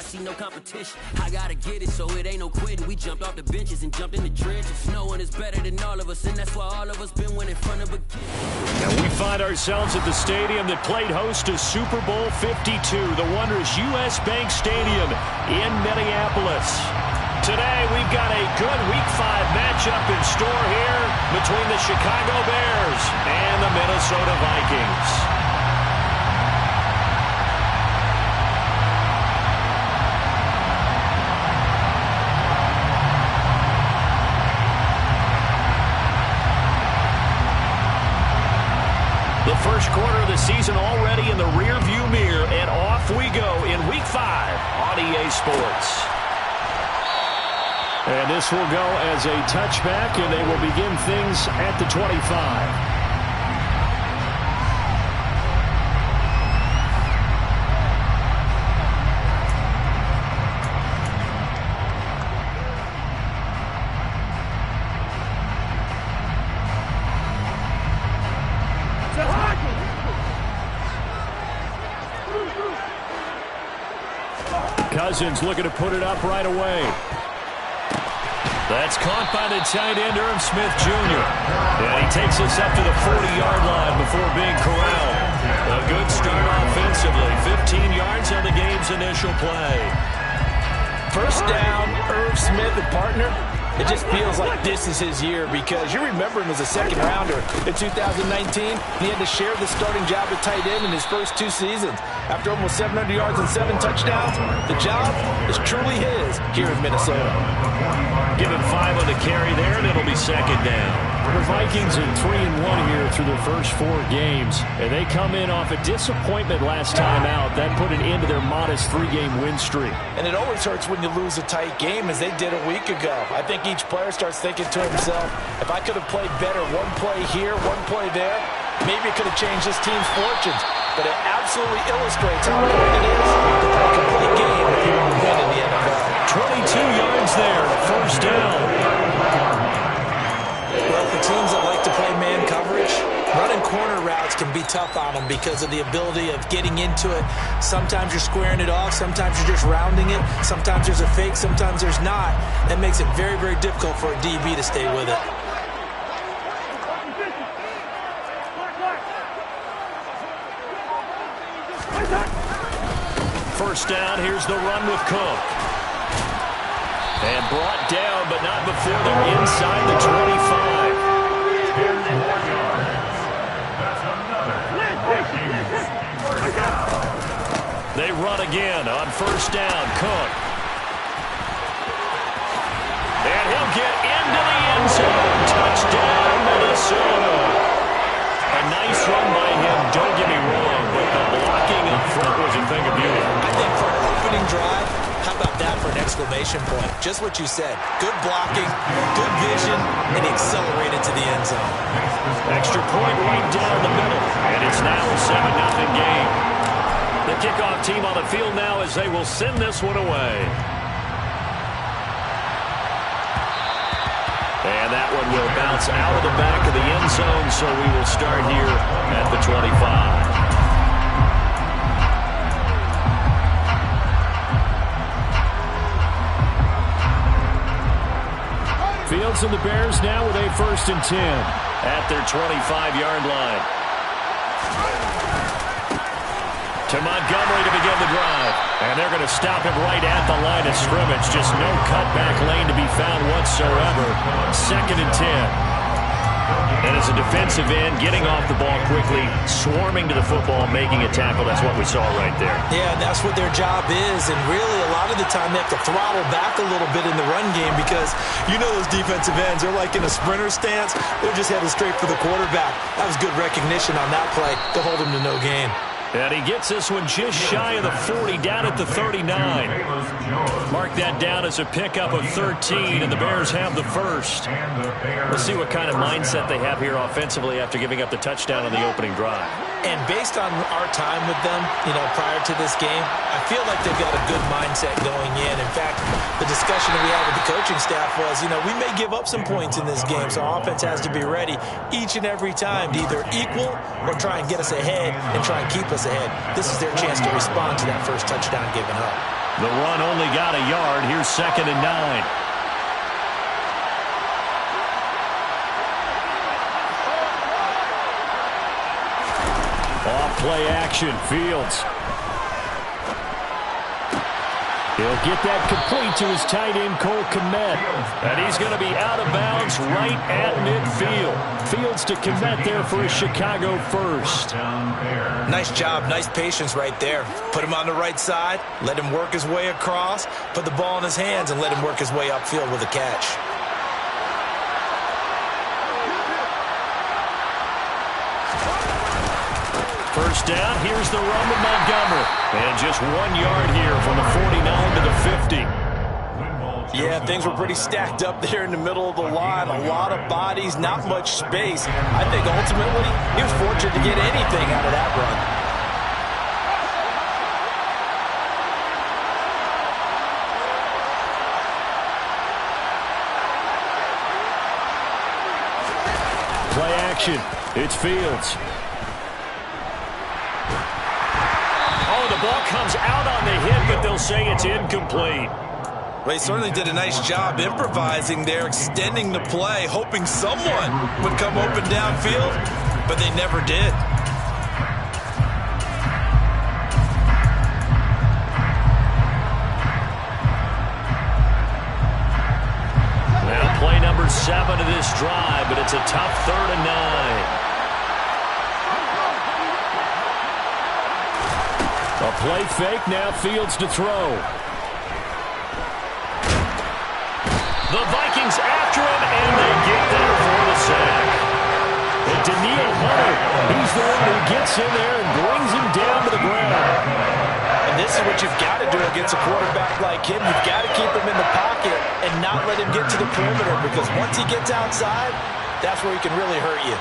see no competition. I gotta get it, so it ain't no quitting. We jumped off the benches and jumped in the trenches. No one is better than all of us, and that's why all of us been winning from the beginning. And we find ourselves at the stadium that played host to Super Bowl 52, the wondrous U.S. Bank Stadium in Minneapolis. Today, we've got a good Week 5 matchup in store here between the Chicago Bears and the Minnesota Vikings. The first quarter of the season already in the rearview mirror, and off we go in Week 5 on EA Sports. And this will go as a touchback, and they will begin things at the 25. Cousins looking to put it up right away. That's caught by the tight end, Irv Smith Jr. And he takes us up to the 40-yard line before being corralled. A good start offensively. 15 yards on the game's initial play. First down, Irv Smith and partner. It just feels like this is his year because you remember him as a second-rounder in 2019. He had to share the starting job at tight end in his first 2 seasons. After almost 700 yards and 7 touchdowns, the job is truly his here in Minnesota. Give him 5 on the carry there, and it'll be second down. The Vikings are 3-1 here through their first 4 games, and they come in off a disappointment last time out. That put an end to their modest 3-game win streak. And it always hurts when you lose a tight game, as they did a week ago. I think each player starts thinking to himself, if I could have played better one play here, one play there, maybe it could have changed this team's fortunes. But it absolutely illustrates how important it is to play a complete game if you want to win in the NFL. 22 yards there, first down. Well, for teams that like to play man coverage, running corner routes can be tough on them because of the ability of getting into it. Sometimes you're squaring it off. Sometimes you're just rounding it. Sometimes there's a fake. Sometimes there's not. That makes it very, very difficult for a DB to stay with it. First down, here's the run with Cook. And brought down, but not before they're inside the 25. They run again on first down, Cook. And he'll get into the end zone. Touchdown, Minnesota. A nice run by him, don't get me wrong, but the blocking up front was a thing of beauty. I think for an opening drive, how about that for an exclamation point? Just what you said. Good blocking, good vision, and he accelerated to the end zone. Extra point right down the middle, and it's now a 7-0 game. The kickoff team on the field now as they will send this one away. And that one will bounce out of the back of the end zone, so we will start here at the 25. Fields and the Bears now with a 1st and 10 at their 25-yard line. To Montgomery to begin the drive. And they're going to stop him right at the line of scrimmage. Just no cutback lane to be found whatsoever. 2nd and 10. And as a defensive end, getting off the ball quickly, swarming to the football, making a tackle. That's what we saw right there. Yeah, that's what their job is. And really, a lot of the time, they have to throttle back a little bit in the run game because you know those defensive ends, they're like in a sprinter stance. They're just headed straight for the quarterback. That was good recognition on that play to hold him to no gain. And he gets this one just shy of the 40, down at the 39. Mark that down as a pickup of 13, and the Bears have the first. Let's see what kind of mindset they have here offensively after giving up the touchdown on the opening drive. And based on our time with them, prior to this game, I feel like they've got a good mindset going in. In fact, the discussion that we had with the coaching staff was, we may give up some points in this game, so our offense has to be ready each and every time to either equal or try and get us ahead and try and keep us ahead. This is their chance to respond to that first touchdown given up. The run only got a yard. Here's 2nd and 9. Off play action, Fields. He'll get that complete to his tight end, Cole Kmet. And he's going to be out of bounds right at midfield. Fields to Kmet there for a Chicago first. Nice job, nice patience right there. Put him on the right side, let him work his way across, put the ball in his hands, and let him work his way upfield with a catch. First down, here's the run with Montgomery. And just 1 yard here from the 49 to the 50. Yeah, things were pretty stacked up there in the middle of the line. A lot of bodies, not much space. I think ultimately he was fortunate to get anything out of that run. Play action. It's Fields. The ball comes out on the hit, but they'll say it's incomplete. Well, he certainly did a nice job improvising there, extending the play, hoping someone would come open downfield, but they never did. Now play number 7 of this drive, but it's a tough 3rd and 9. A play fake, now Fields to throw. The Vikings after him, and they get there for the sack. And Daniil Hunter, he's the one who gets in there and brings him down to the ground. And this is what you've got to do against a quarterback like him. You've got to keep him in the pocket and not let him get to the perimeter, because once he gets outside, that's where he can really hurt you.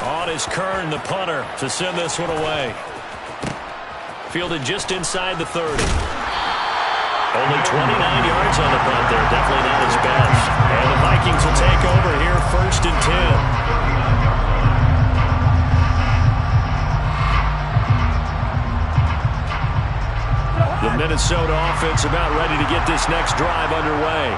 On is Kern, the punter, to send this one away. Fielded just inside the 30. Only 29 yards on the punt there. Definitely not his best. And the Vikings will take over here 1st and 10. The Minnesota offense about ready to get this next drive underway.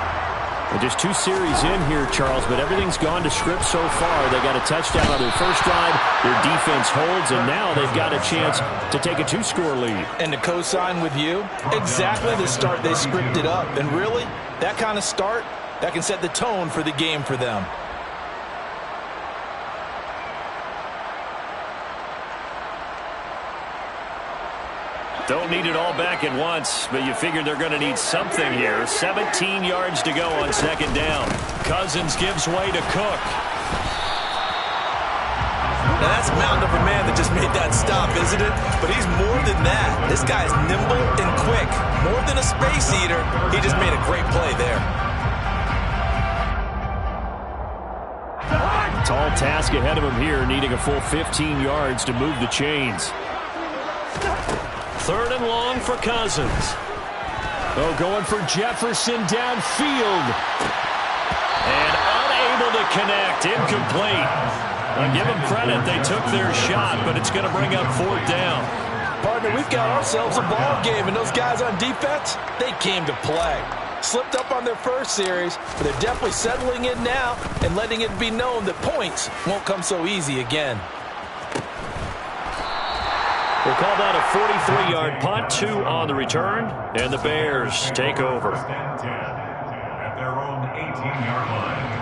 Well, just 2 series in here, Charles, but everything's gone to script so far. They got a touchdown on their first drive. Their defense holds, and now they've got a chance to take a 2-score lead. And to co-sign with you, exactly the start they scripted up. And really, that kind of start, that can set the tone for the game for them. Don't need it all back at once, but you figure they're going to need something here. 17 yards to go on 2nd down. Cousins gives way to Cook. Now that's a mountain of a man that just made that stop, isn't it? But he's more than that. This guy's nimble and quick. More than a space eater, he just made a great play there. Tall task ahead of him here, needing a full 15 yards to move the chains. 3rd and long for Cousins. Oh, going for Jefferson downfield. And unable to connect. Incomplete. I'll give them credit. They took their shot, but it's going to bring up 4th down. Partner, we've got ourselves a ball game, and those guys on defense, they came to play. Slipped up on their first series, but they're definitely settling in now and letting it be known that points won't come so easy again. We'll call that a 43-yard punt, 2 on the return, and the Bears take over. At their own 18-yard line.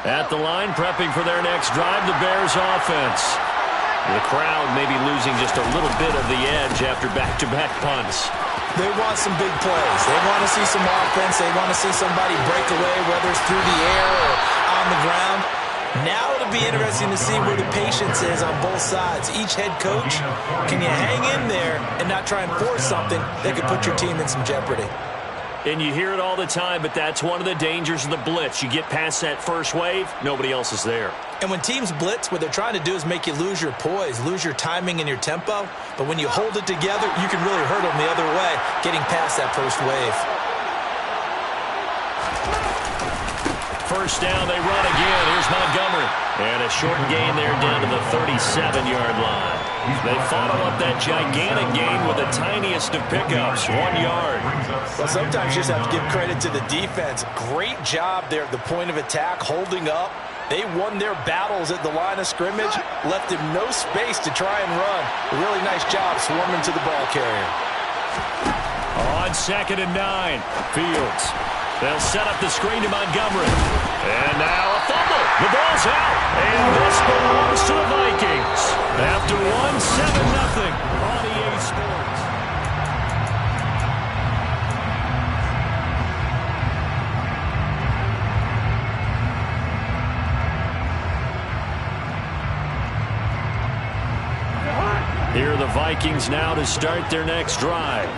At the line, prepping for their next drive, the Bears offense. The crowd maybe losing just a little bit of the edge after back-to-back punts. They want some big plays. They want to see some offense. They want to see somebody break away, whether it's through the air or on the ground. Now it'll be interesting to see where the patience is on both sides. Each head coach, can you hang in there and not try and force something that could put your team in some jeopardy? And you hear it all the time, but that's one of the dangers of the blitz. You get past that first wave, nobody else is there. And when teams blitz, what they're trying to do is make you lose your poise, lose your timing and your tempo. But when you hold it together, you can really hurt them the other way, getting past that first wave. First down, they run again. Here's Montgomery. And a short gain there down to the 37-yard line. They follow up that gigantic gain with the tiniest of pickups, 1 yard. Well, sometimes you just have to give credit to the defense. Great job there at the point of attack, holding up. They won their battles at the line of scrimmage, left him no space to try and run. A really nice job swarming to the ball carrier. On 2nd and 9, Fields. They'll set up the screen to Montgomery. And now a fumble. The ball's out. And this belongs to the Vikings. After 1-7-0 on EA Sports. Here are the Vikings now to start their next drive.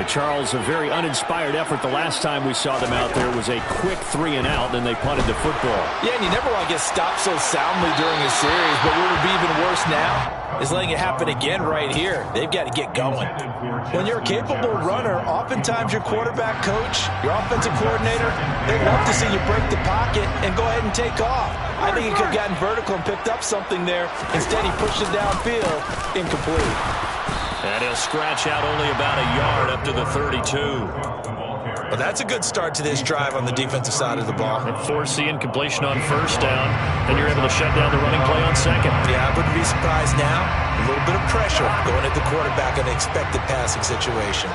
Charles, a very uninspired effort. The last time we saw them out there was a quick 3-and-out, then they punted the football. Yeah, and you never want to get stopped so soundly during a series, but what would be even worse now is letting it happen again right here. They've got to get going. When you're a capable runner, oftentimes your quarterback coach, your offensive coordinator, they love to see you break the pocket and go ahead and take off. I think he could have gotten vertical and picked up something there. Instead, he pushed it downfield, incomplete. And he'll scratch out only about a yard up to the 32. Well, that's a good start to this drive on the defensive side of the ball. And force the incompletion on first down, and you're able to shut down the running play on second. Yeah, I wouldn't be surprised now. A little bit of pressure going at the quarterback in an expected passing situation.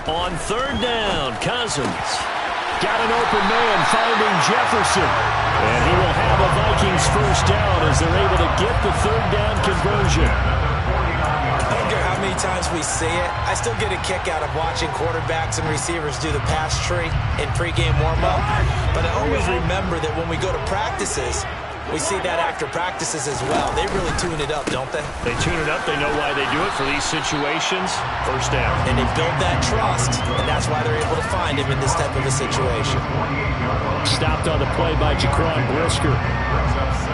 On 3rd down, Cousins. Got an open man, finding Jefferson. And he will have a Vikings first down as they're able to get the 3rd down conversion. I don't care how many times we see it. I still get a kick out of watching quarterbacks and receivers do the pass tree in pregame warm-up. But I always remember that when we go to practices, we see that after practices as well. They really tune it up, don't they? They tune it up. They know why they do it for these situations. First down. And they build that trust, and that's why they're able to find him in this type of a situation. Stopped on the play by Jaquan Brisker.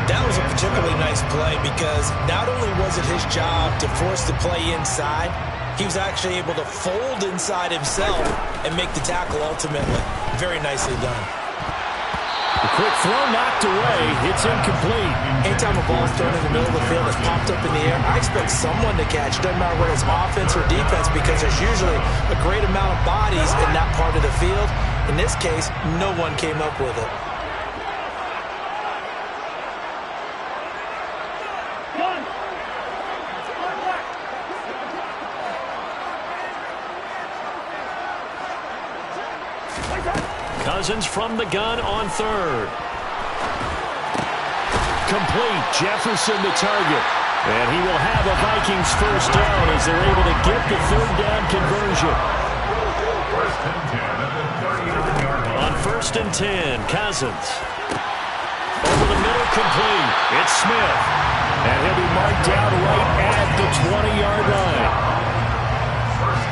That was a particularly nice play because not only was it his job to force the play inside, he was actually able to fold inside himself and make the tackle ultimately. Very nicely done. The quick throw knocked away. It's incomplete. Anytime a ball's thrown in the middle of the field, it's popped up in the air, I expect someone to catch. Doesn't matter whether it's offense or defense because there's usually a great amount of bodies in that part of the field. In this case, no one came up with it. Cousins from the gun on 3rd. Complete. Jefferson the target. And he will have a Vikings first down as they're able to get the 3rd down conversion. On 1st and 10, Cousins. Over the middle, complete. It's Smith. And he'll be marked down right at the 20-yard line.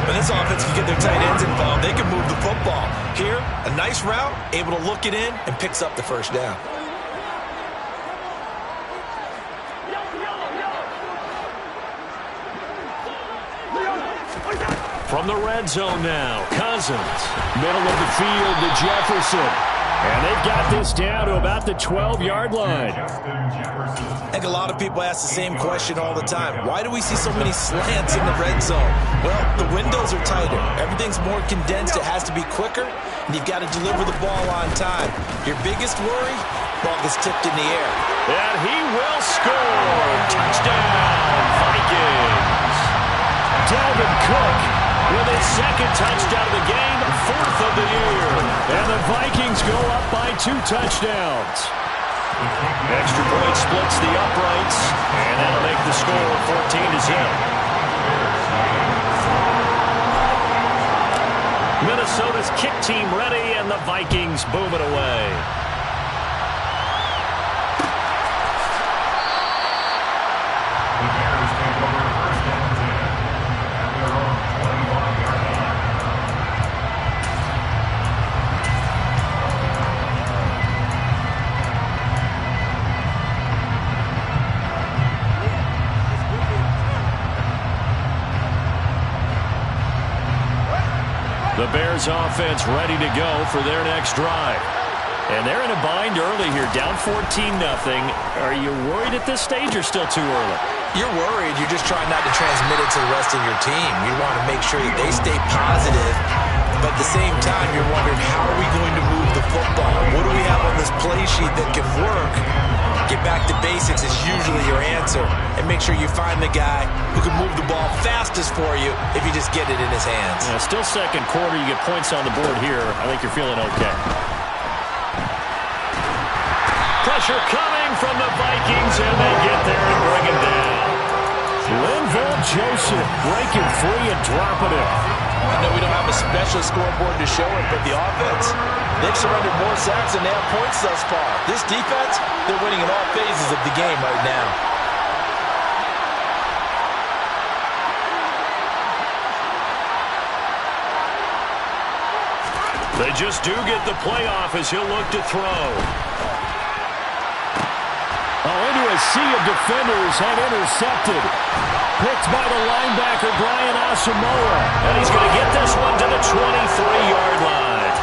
When this offense can get their tight ends involved, they can move the football. Here, a nice route, able to look it in, and picks up the first down. From the red zone now, Cousins. Middle of the field to Jefferson. And they've got this down to about the 12-yard line. I think a lot of people ask the same question all the time. Why do we see so many slants in the red zone? Well, the windows are tighter. Everything's more condensed. It has to be quicker, and you've got to deliver the ball on time. Your biggest worry? Ball gets tipped in the air. And he will score. Touchdown, Vikings. Dalvin Cook with his 2nd touchdown of the game, 4th of the year. And the Vikings go up by 2 touchdowns. Extra point splits the uprights, and that'll make the score 14-0. Minnesota's kick team ready, and the Vikings boom it away. The Bears offense ready to go for their next drive. And they're in a bind early here, down 14-0. Are you worried at this stage or still too early? You're worried. You're just trying not to transmit it to the rest of your team. You want to make sure that they stay positive. But at the same time, you're wondering, how are we going to move the football? What do we have on this play sheet that can work? Get back to basics is usually your answer. And make sure you find the guy who can move the ball fastest for you if you just get it in his hands. Yeah, still second quarter. You get points on the board here. I think you're feeling okay. Pressure coming from the Vikings, and they get there and bring him down. Linval Joseph breaking free and dropping it. I know we don't have a special scoreboard to show it, but the offense, they've surrendered more sacks than they have points thus far. This defense, they're winning in all phases of the game right now. They just do get the playoff as he'll look to throw. Into a sea of defenders and intercepted. Picked by the linebacker, Brian Asamoah. And he's going to get this one to the 23-yard line.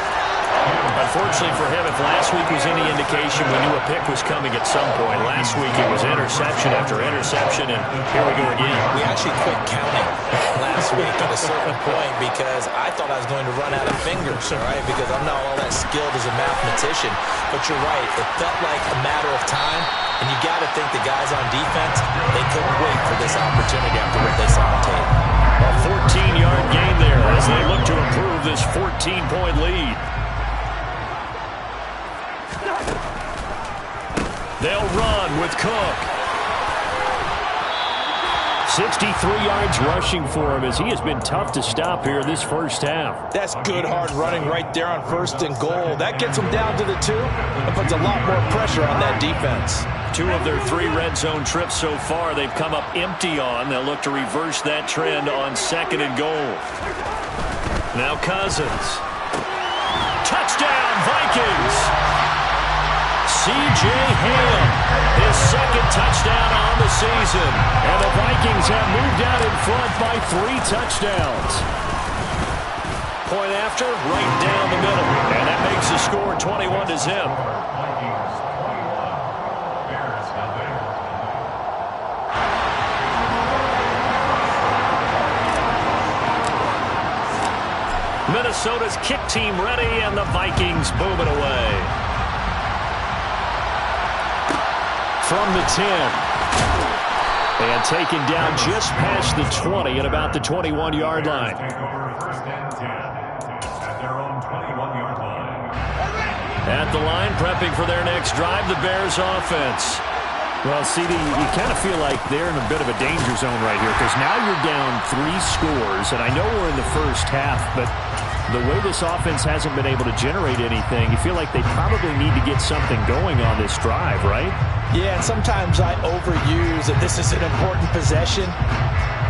Unfortunately for him, if last week was any indication, we knew a pick was coming at some point. Last week it was interception after interception, and here we go again. We actually quit counting last week at a certain point because I thought I was going to run out of fingers, all right, because I'm not all that skilled as a mathematician. But you're right, it felt like a matter of time, and you got to think the guys on defense, they couldn't wait for this opportunity after what they saw on tape. A 14-yard gain there as they look to improve this 14-point lead. They'll run with Cook. 63 yards rushing for him as he has been tough to stop here this first half. That's good hard running right there on 1st and goal. That gets them down to the 2 and puts a lot more pressure on that defense. 2 of their 3 red zone trips so far they've come up empty on. They'll look to reverse that trend on 2nd and goal. Now Cousins. Touchdown Vikings! C.J. Ham, his 2nd touchdown on the season. And the Vikings have moved out in front by 3 touchdowns. Point after, right down the middle. And that makes the score 21-0. Minnesota's kick team ready, and the Vikings boom it away. From the 10. And taken down just past the 20 at about the 21-yard line. At the line, prepping for their next drive, the Bears offense. Well, CD, you kind of feel like they're in a bit of a danger zone right here because now you're down 3 scores, and I know we're in the first half, but the way this offense hasn't been able to generate anything, you feel like they probably need to get something going on this drive, right? Yeah, and sometimes I overuse that this is an important possession,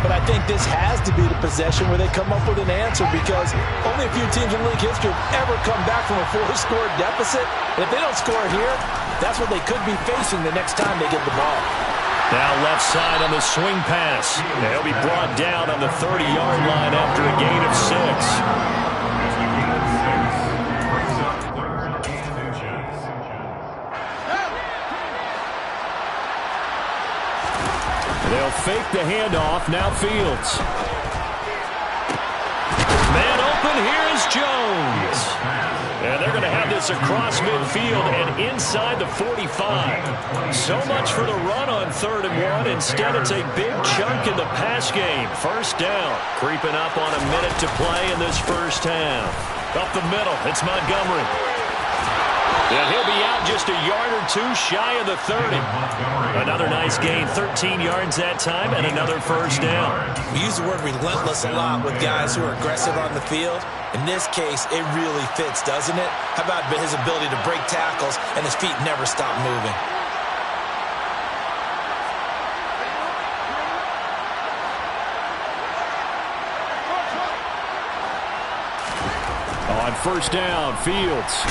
but I think this has to be the possession where they come up with an answer because only a few teams in league history have ever come back from a 4-score deficit. And if they don't score here, that's what they could be facing the next time they get the ball. Now left side on the swing pass. They'll be brought down on the 30-yard line after a gain of 6. They'll fake the handoff. Now Fields. Man open. Here is Jones. And they're going to have this across midfield and inside the 45. So much for the run on 3rd and 1. Instead, it's a big chunk in the pass game. First down. Creeping up on a minute to play in this first half. Up the middle. It's Montgomery. And he'll be out just a yard or 2 shy of the 30. Another nice gain, 13 yards that time, and another first down. We use the word relentless a lot with guys who are aggressive on the field. In this case, it really fits, doesn't it? How about his ability to break tackles and his feet never stop moving? On first down, Fields.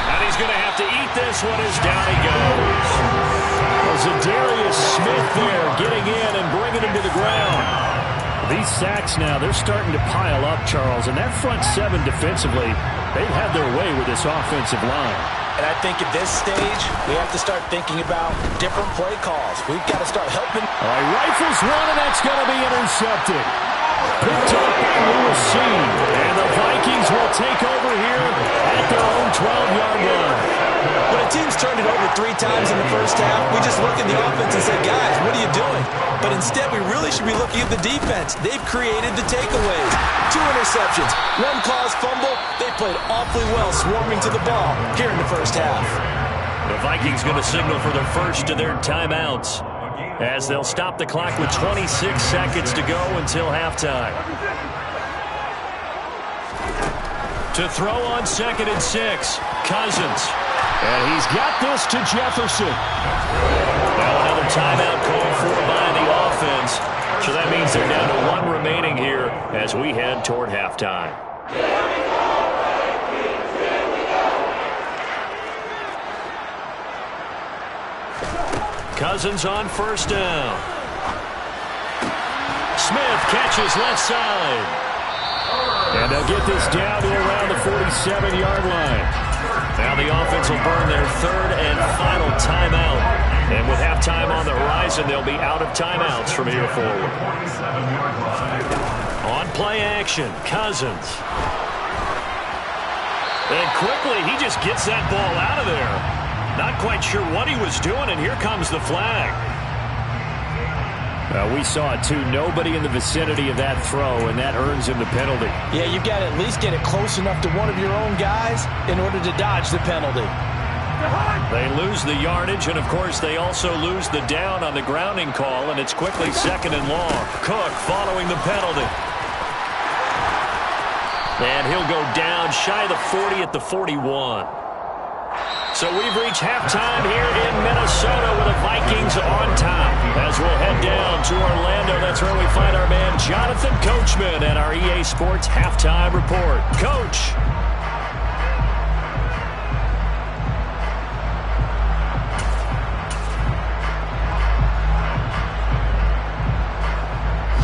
And he's going to have to eat this one as down he goes. Zadarius Smith there getting in and bringing him to the ground. These sacks now, they're starting to pile up, Charles, and that front seven defensively, they've had their way with this offensive line. And I think at this stage, we have to start thinking about different play calls. We've got to start helping. All right, rifles one, and that's going to be intercepted. Picked up by Lewis C. And the Vikings will take over here at their own 12-yard line. When a team's turned it over 3 times in the first half, we just look at the offense and say, guys, what are you doing? But instead, we really should be looking at the defense. They've created the takeaways. 2 interceptions, 1 caused fumble. They played awfully well swarming to the ball here in the first half. The Vikings going to signal for the first of their timeouts as they'll stop the clock with 26 seconds to go until halftime. To throw on 2nd and 6, Cousins. And he's got this to Jefferson. Now another timeout called for by the offense. So that means they're down to 1 remaining here as we head toward halftime. Cousins on first down. Smith catches left side. And they'll get this down to around the 47-yard line. Now the offense will burn their 3rd and final timeout. And with halftime on the horizon, they'll be out of timeouts from here forward. On play action, Cousins. And quickly, he just gets that ball out of there. Not quite sure what he was doing, and here comes the flag. We saw it, too. Nobody in the vicinity of that throw, and that earns him the penalty. Yeah, you've got to at least get it close enough to one of your own guys in order to dodge the penalty. They lose the yardage, and, of course, they also lose the down on the grounding call, and it's quickly 2nd and long. Cook following the penalty. And he'll go down shy of the 40 at the 41. So we've reached halftime here in Minnesota with the Vikings on top. As we'll head down to Orlando, that's where we find our man Jonathan Coachman and our EA Sports Halftime Report. Coach.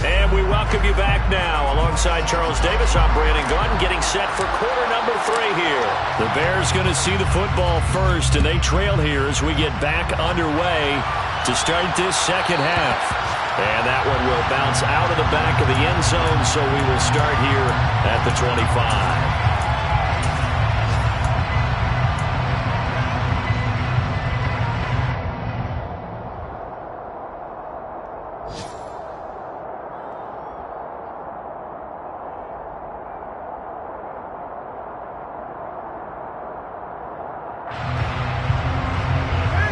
And we welcome you back now. Alongside Charles Davis, I'm Brandon Glenn, getting set for quarter number 3 here. The Bears going to see the football first, and they trail here as we get back underway to start this second half. And that one will bounce out of the back of the end zone, so we will start here at the 25.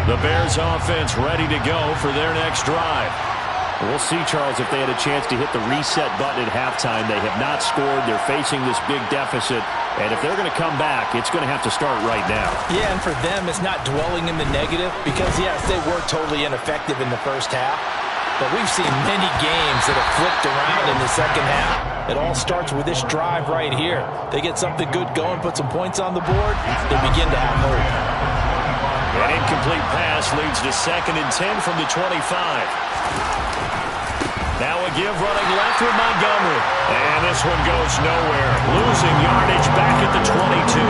The Bears offense ready to go for their next drive. We'll see, Charles, if they had a chance to hit the reset button at halftime. They have not scored. They're facing this big deficit. And if they're going to come back, it's going to have to start right now. Yeah, and for them, it's not dwelling in the negative because, yes, they were totally ineffective in the first half. But we've seen many games that have flipped around in the second half. It all starts with this drive right here. They get something good going, put some points on the board, they begin to have hope. An incomplete pass leads to 2nd and 10 from the 25. Now a give running left with Montgomery. And this one goes nowhere. Losing yardage back at the 22.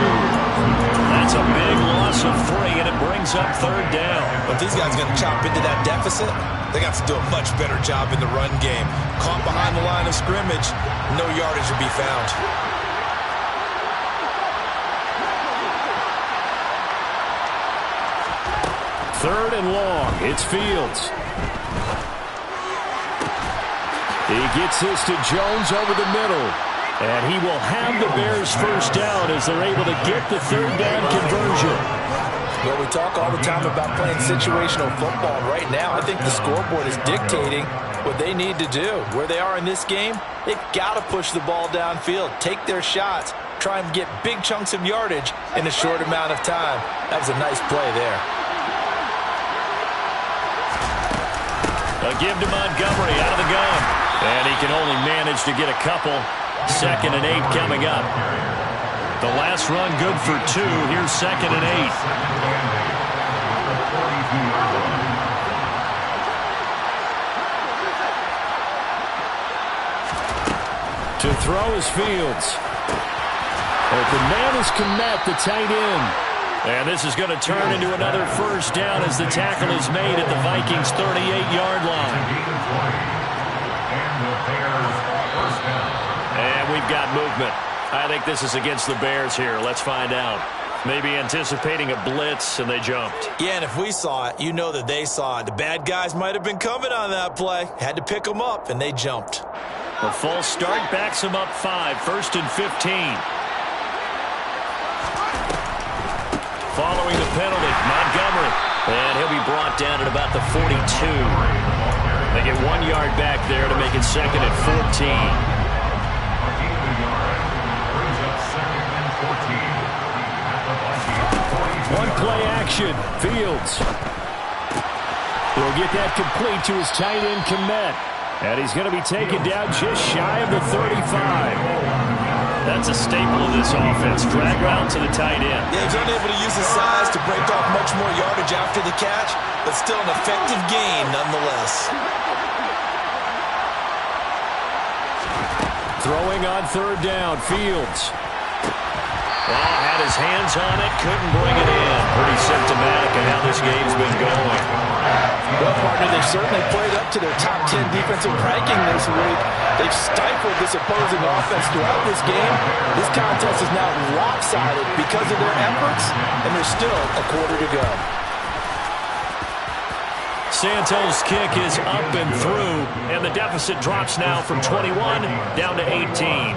That's a big loss of 3, and it brings up 3rd down. But these guys are going to chop into that deficit. They got to do a much better job in the run game. Caught behind the line of scrimmage, no yardage will be found. Third and long. It's Fields. He gets this to Jones over the middle. And he will have the Bears first down as they're able to get the 3rd down conversion. Well, we talk all the time about playing situational football. Right now, I think the scoreboard is dictating what they need to do. Where they are in this game, they've got to push the ball downfield, take their shots, try and get big chunks of yardage in a short amount of time. That was a nice play there. A give to Montgomery out of the gun. And he can only manage to get a couple. 2nd and 8 coming up. The last run good for 2. Here's 2nd and 8. To throw is Fields. Open man is Kmet, the tight end. And this is going to turn into another first down as the tackle is made at the Vikings' 38-yard line. And we've got movement. I think this is against the Bears here. Let's find out. Maybe anticipating a blitz, and they jumped. Yeah, and if we saw it, you know that they saw it. The bad guys might have been coming on that play. Had to pick them up, and they jumped. The false start backs them up 5, 1st and 15. Following the penalty, Montgomery. And he'll be brought down at about the 42. They get 1 yard back there to make it 2nd and 14. One play action. Fields. He'll get that complete to his tight end, Kmet. And he's going to be taken down just shy of the 35. That's a staple of this offense. Drag route to the tight end. Yeah, he's unable to use his size to break off much more yardage after the catch, but still an effective gain nonetheless. Throwing on 3rd down, Fields. Oh, had his hands on it, couldn't bring it in. Pretty symptomatic of how this game's been going. Well, partner, they've certainly played up to their top 10 defensive ranking this week. They've stifled this opposing offense throughout this game. This contest is now lopsided because of their efforts, and there's still a quarter to go. Santos' kick is up and through, and the deficit drops now from 21 down to 18.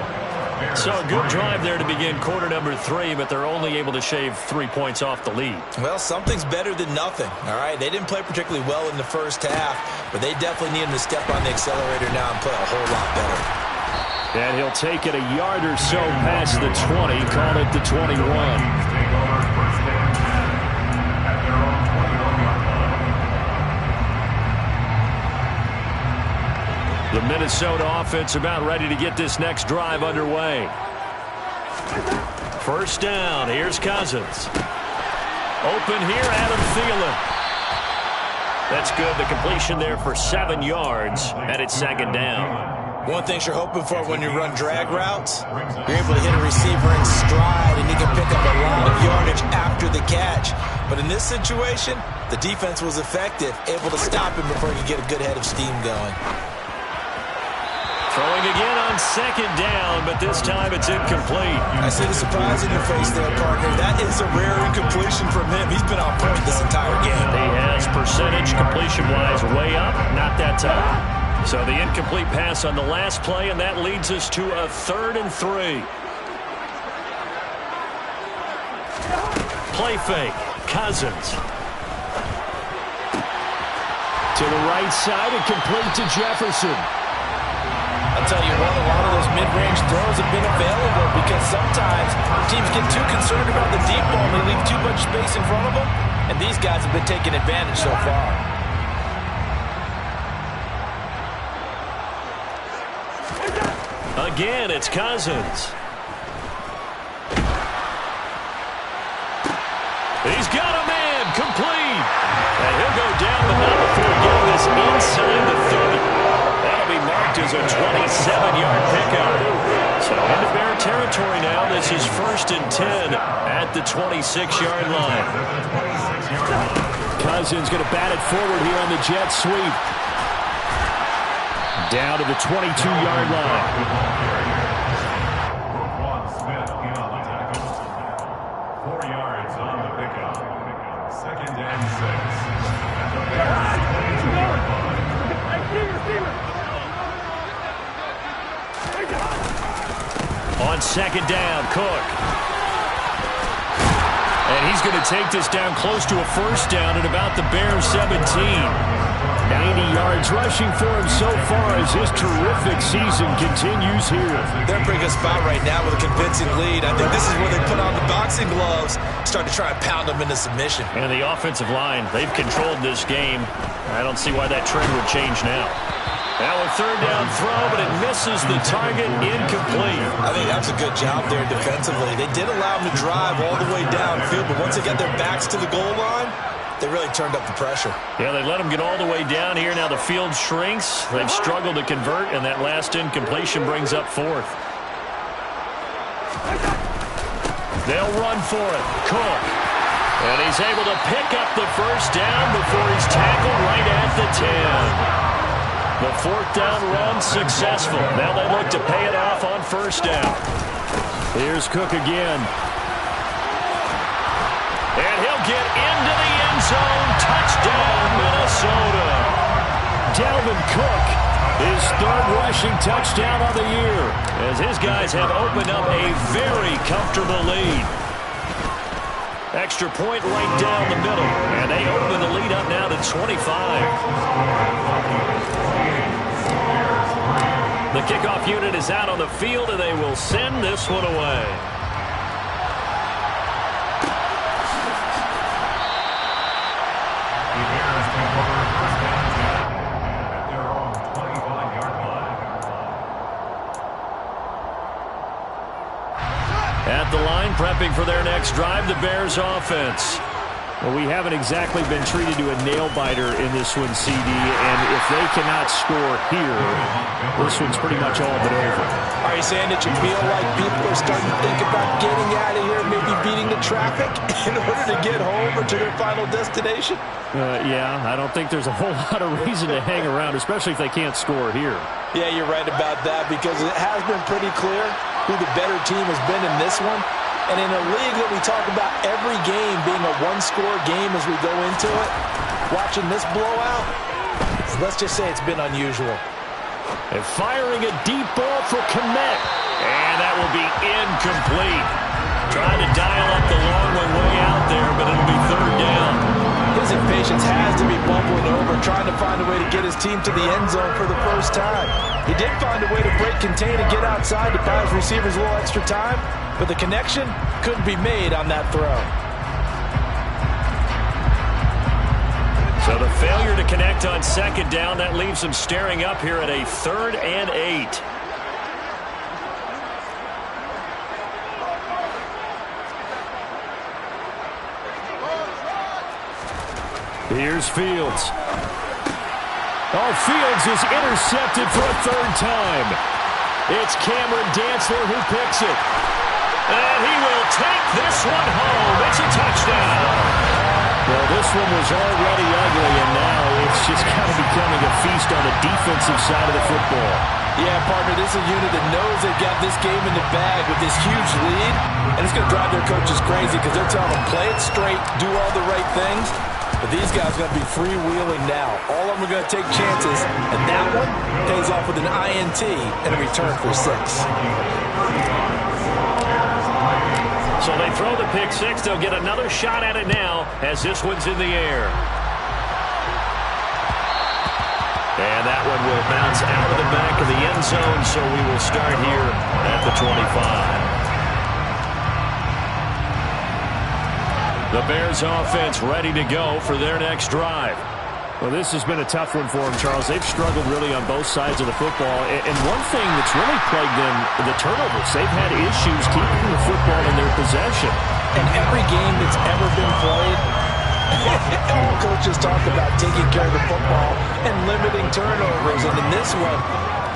So a good drive there to begin quarter number 3, but they're only able to shave 3 points off the lead. Well, something's better than nothing, all right? They didn't play particularly well in the first half, but they definitely need him to step on the accelerator now and play a whole lot better. And he'll take it a yard or so past the 20, call it the 21. The Minnesota offense about ready to get this next drive underway. First down. Here's Cousins. Open here, Adam Thielen. That's good. The completion there for 7 yards, and it's 2nd down. One thing you're hoping for when you run drag routes, you're able to hit a receiver in stride, and he can pick up a lot of yardage after the catch. But in this situation, the defense was effective, able to stop him before he could get a good head of steam going. Throwing again on 2nd down, but this time it's incomplete. I see the surprise in your face there, partner. That is a rare incompletion from him. He's been on point this entire game. He has percentage completion-wise way up, not that time. So the incomplete pass on the last play, and that leads us to a 3rd and 3. Play fake. Cousins. To the right side and complete to Jefferson. I'll tell you what, a lot of those mid-range throws have been available because sometimes teams get too concerned about the deep ball and they leave too much space in front of them, and these guys have been taking advantage so far. Again, it's Cousins. He's got a man, complete. And he'll go down, but not before getting this inside the 30. That'll be marked as a 27-yard pickup. So into Bear territory now. This is 1st and 10 at the 26-yard line. Cousins going to bat it forward here on the jet sweep. Down to the 22-yard line. On 2nd down, Cook. And he's going to take this down close to a 1st down at about the Bears 17. 90 yards rushing for him so far as his terrific season continues here. They're in a pretty good spot right now with a convincing lead. I think this is where they put on the boxing gloves, start to try and pound them into submission. And the offensive line, they've controlled this game. I don't see why that trend would change now. Now a 3rd down throw, but it misses the target, incomplete. I think that's a good job there defensively. They did allow them to drive all the way downfield, but once they got their backs to the goal line, They really turned up the pressure. Yeah, they let them get all the way down here. Now the field shrinks. They've struggled to convert, and that last incompletion brings up fourth. They'll run for it. Cook. And he's able to pick up the first down before he's tackled right at the 10. The fourth down run successful. Now they look to pay it off on first down. Here's Cook again. And he'll get into the end zone. Touchdown, Minnesota. Dalvin Cook, his third rushing touchdown of the year, as his guys have opened up a very comfortable lead. Extra point right down the middle, and they open the lead up now to 25. The kickoff unit is out on the field, and they will send this one away. At the line, prepping for their next drive, the Bears offense. Well, we haven't exactly been treated to a nail-biter in this one, CD, and if they cannot score here, this one's pretty much all but over. Are you saying that you feel like people are starting to think about getting out of here, maybe beating the traffic in order to get home or to their final destination? Yeah, I don't think there's a whole lot of reason to hang around, especially if they can't score here. Yeah, you're right about that, because it has been pretty clear who the better team has been in this one. And in a league that we talk about every game being a one-score game as we go into it, watching this blowout, let's just say it's been unusual. And firing a deep ball for Kmet. And that will be incomplete. Trying to dial up the long one way out there, but it'll be third down. His impatience has to be bubbling over, trying to find a way to get his team to the end zone for the first time. He did find a way to break contain and get outside to buy his receivers a little extra time, but the connection couldn't be made on that throw. So the failure to connect on second down, that leaves them staring up here at a 3rd and 8. Here's Fields. Oh, Fields is intercepted for a 3rd time. It's Cameron Dantzler who picks it. And he will take this one home. It's a touchdown. Well, this one was already ugly, and now it's just kind of becoming a feast on the defensive side of the football. Yeah, partner, this is a unit that knows they've got this game in the bag with this huge lead, and it's going to drive their coaches crazy because they're telling them, play it straight, do all the right things. But these guys are going to be freewheeling now. All of them are going to take chances, and that one pays off with an INT and a return for 6. So they throw the pick 6. They'll get another shot at it now as this one's in the air. And that one will bounce out of the back of the end zone, so we will start here at the 25. The Bears offense ready to go for their next drive. Well, this has been a tough one for them, Charles. They've struggled really on both sides of the football. And one thing that's really plagued them, the turnovers. They've had issues keeping the football in their possession. In every game that's ever been played, all coaches talk about taking care of the football and limiting turnovers. And in this one,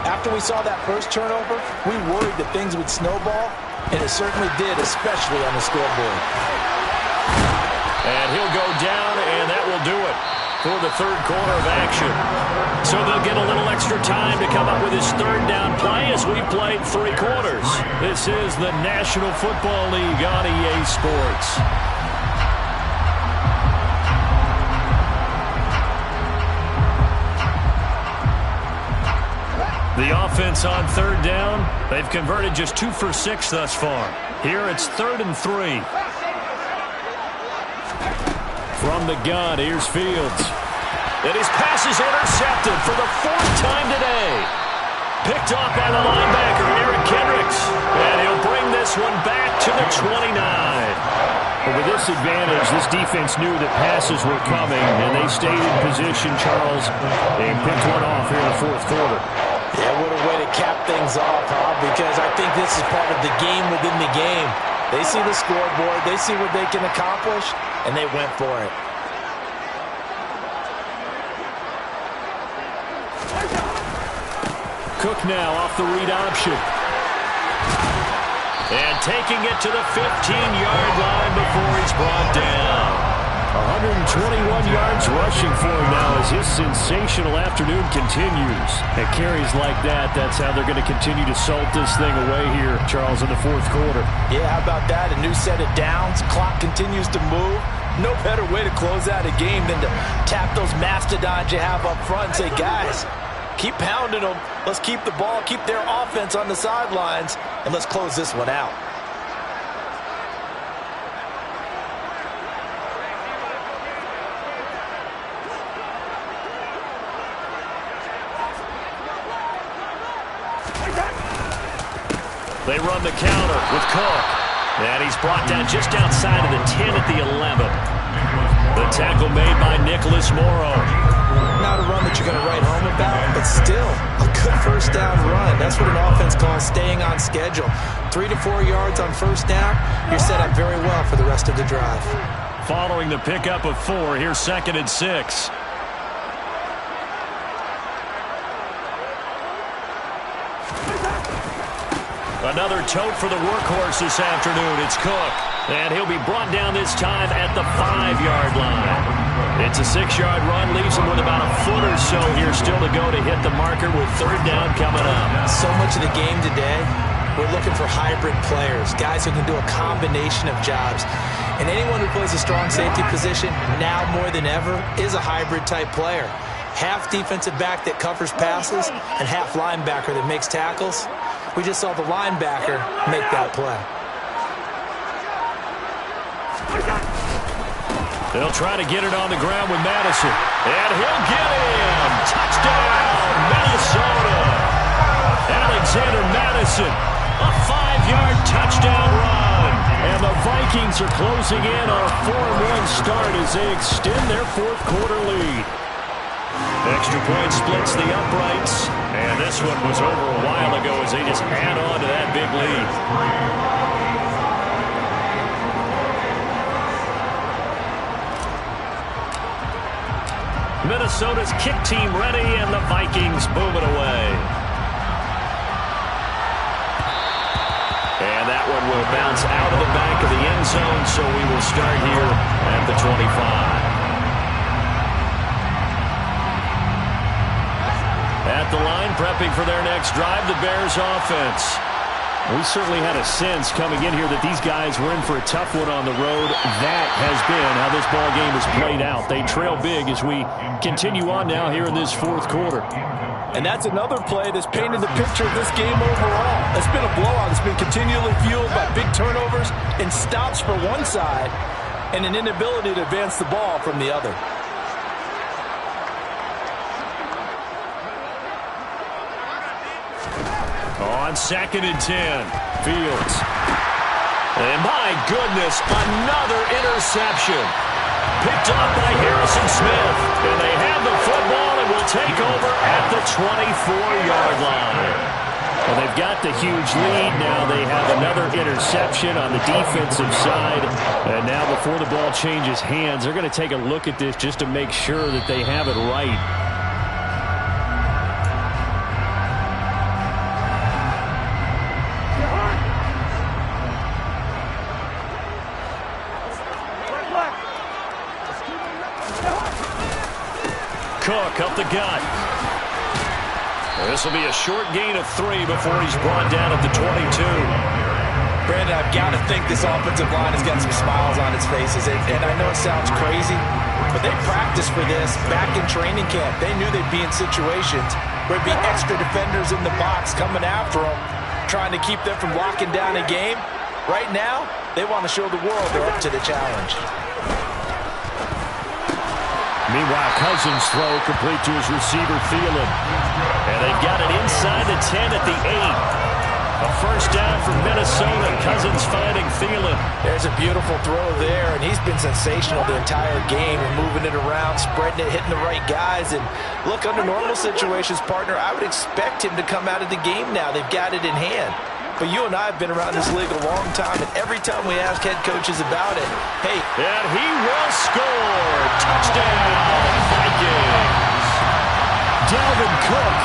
after we saw that first turnover, we worried that things would snowball, and it certainly did, especially on the scoreboard. And he'll go down, and that will do it for the 3rd quarter of action. So they'll get a little extra time to come up with his 3rd down play as we've played 3 quarters. This is the National Football League on EA Sports. The offense on 3rd down, they've converted just 2 for 6 thus far. Here it's 3rd and 3. From the gun, here's Fields. And his pass is intercepted for the 4th time today. Picked off by the linebacker, Eric Kendricks. And he'll bring this one back to the 29. But with this advantage, this defense knew that passes were coming, and they stayed in position, Charles, and picked one off here in the 4th quarter. Yeah, what a way to cap things off, huh? Because I think this is part of the game within the game. They see the scoreboard, they see what they can accomplish, and they went for it. Cook now off the read option. And taking it to the 15-yard line before he's brought down. 121 yards rushing for him now as his sensational afternoon continues. At carries like that, that's how they're going to continue to salt this thing away here, Charles, in the fourth quarter. Yeah, how about that? A new set of downs. Clock continues to move. No better way to close out a game than to tap those mastodons you have up front and say, guys, keep pounding them. Let's keep the ball, keep their offense on the sidelines, and let's close this one out. They run the counter with Cook. And he's brought down just outside of the 10 at the 11. The tackle made by Nicholas Morrow. Not a run that you're going to write home about, but still a good first down run. That's what an offense calls staying on schedule. 3 to 4 yards on first down, you're set up very well for the rest of the drive. Following the pickup of 4, here's 2nd and 6. Another tote for the workhorse this afternoon. It's Cook. And he'll be brought down this time at the 5-yard line. It's a 6-yard run. Leaves him with about a foot or so here still to go to hit the marker with 3rd down coming up. So much of the game today, we're looking for hybrid players. Guys who can do a combination of jobs. And anyone who plays a strong safety position, now more than ever, is a hybrid type player. Half defensive back that covers passes and half linebacker that makes tackles. We just saw the linebacker make that play. They'll try to get it on the ground with Madison. And he'll get him. Touchdown, Minnesota. Alexander Madison, a 5-yard touchdown run. And the Vikings are closing in on a 4-1 start as they extend their fourth quarter lead. Extra point splits the uprights. And this one was over a while ago as they just add on to that big lead. Minnesota's kick team ready, and the Vikings move it away. And that one will bounce out of the back of the end zone, so we will start here at the 25. At the line, prepping for their next drive, the Bears offense. We certainly had a sense coming in here that these guys were in for a tough one on the road. That has been how this ball game has played out. They trail big as we continue on now here in this fourth quarter. And that's another play that's painted the picture of this game overall. It's been a blowout. It's been continually fueled by big turnovers and stops for one side and an inability to advance the ball from the other. On 2nd and 10, Fields. And my goodness, another interception. Picked off by Harrison Smith. And they have the football and will take over at the 24-yard line. Well, they've got the huge lead. Now they have another interception on the defensive side. And now before the ball changes hands, they're going to take a look at this just to make sure that they have it right. Cook up the gut. This will be a short gain of 3 before he's brought down at the 22. Brandon, I've got to think this offensive line has got some smiles on its faces. And I know it sounds crazy, but they practiced for this back in training camp. They knew they'd be in situations where it'd be extra defenders in the box coming after them, trying to keep them from locking down a game. Right now, they want to show the world they're up to the challenge. Meanwhile, Cousins' throw complete to his receiver, Thielen. And they've got it inside the 10 at the 8. A first down for Minnesota. Cousins finding Thielen. There's a beautiful throw there, and he's been sensational the entire game and moving it around, spreading it, hitting the right guys. And look, under normal situations, partner, I would expect him to come out of the game now. They've got it in hand. But you and I have been around this league a long time, and every time we ask head coaches about it, hey. And he will score. Touchdown, Vikings. Dalvin Cook,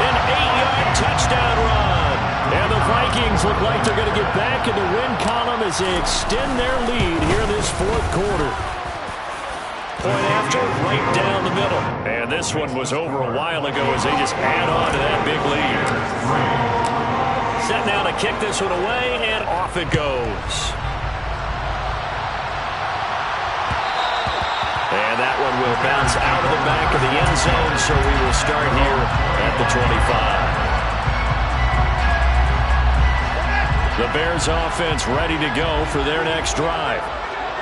an 8-yard touchdown run. And the Vikings look like they're going to get back in the win column as they extend their lead here in this fourth quarter. Point after, right down the middle. And this one was over a while ago as they just add on to that big lead. Set now to kick this one away, and off it goes. And that one will bounce out of the back of the end zone, so we will start here at the 25. The Bears offense ready to go for their next drive.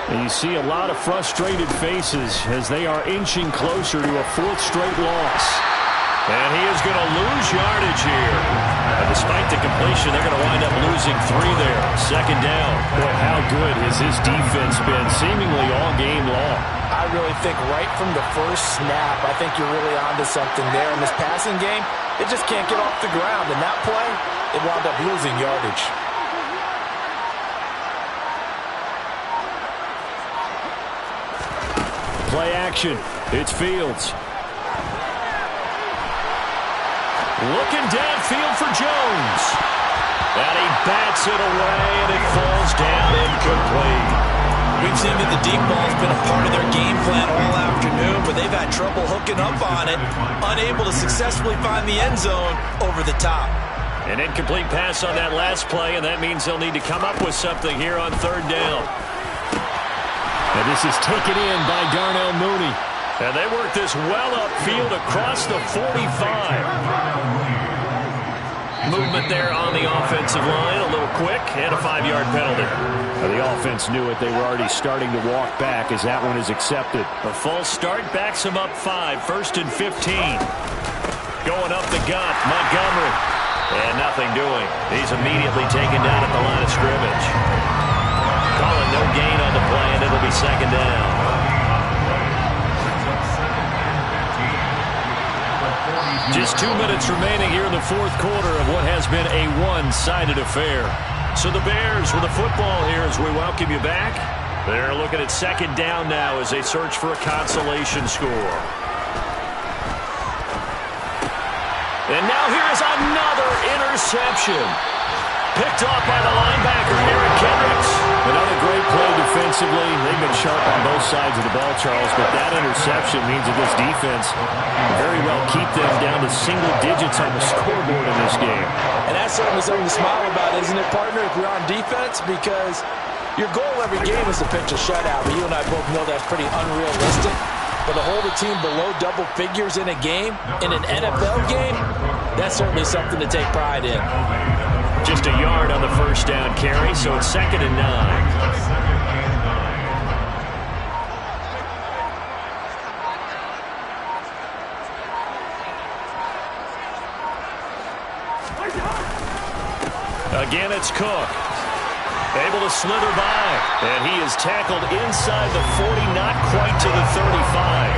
And you see a lot of frustrated faces as they are inching closer to a fourth straight loss. And he is going to lose yardage here. And despite the completion, they're going to wind up losing 3 there. Second down. Boy, how good has this defense been seemingly all game long? I really think right from the first snap, I think you're really onto something there. In this passing game, it just can't get off the ground. In that play, it wound up losing yardage. Play action. It's Fields. Looking downfield for Jones. And he bats it away, and it falls down incomplete. We've seen that the deep ball's been a part of their game plan all afternoon, but they've had trouble hooking up on it, unable to successfully find the end zone over the top. An incomplete pass on that last play, and that means they'll need to come up with something here on third down. And this is taken in by Darnell Mooney. And they work this well upfield across the 45. Movement there on the offensive line, a little quick, and a 5-yard penalty. Now the offense knew it. They were already starting to walk back as that one is accepted. A false start backs them up 5, 1st and 15. Going up the gut, Montgomery. And nothing doing. He's immediately taken down at the line of scrimmage. Calling no gain on the play, and it'll be second down. Just 2 minutes remaining here in the fourth quarter of what has been a one-sided affair. So the Bears with the football here as we welcome you back. They're looking at second down now as they search for a consolation score. And now here is another interception. Picked off by the linebacker, Eric Kendricks. Another great play defensively. They've been sharp on both sides of the ball, Charles, but that interception means that this defense very well keep them down to single digits on the scoreboard in this game. And that's certainly something to smile about, isn't it, partner, if you're on defense? Because your goal every game is to pitch a shutout, but you and I both know that's pretty unrealistic. But to hold a team below double figures in a game, in an NFL game, that's certainly something to take pride in. Just a yard on the first down carry, so it's 2nd and 9. Again, it's Cook. Able to slither by, and he is tackled inside the 40, not quite to the 35.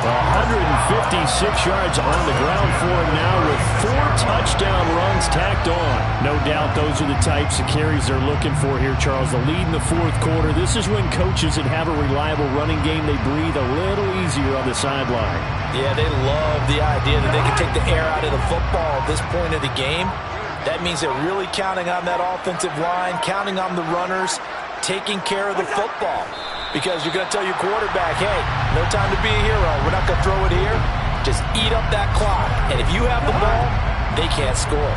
156 yards on the ground for him now with 4 touchdown runs tacked on. No doubt those are the types of carries they're looking for here, Charles. The lead in the fourth quarter. This is when coaches that have a reliable running game, they breathe a little easier on the sideline. Yeah, they love the idea that they can take the air out of the football at this point of the game. That means they're really counting on that offensive line, counting on the runners, taking care of the football. Because you're going to tell your quarterback, hey, no time to be a hero. We're not going to throw it here. Just eat up that clock. And if you have the ball, they can't score.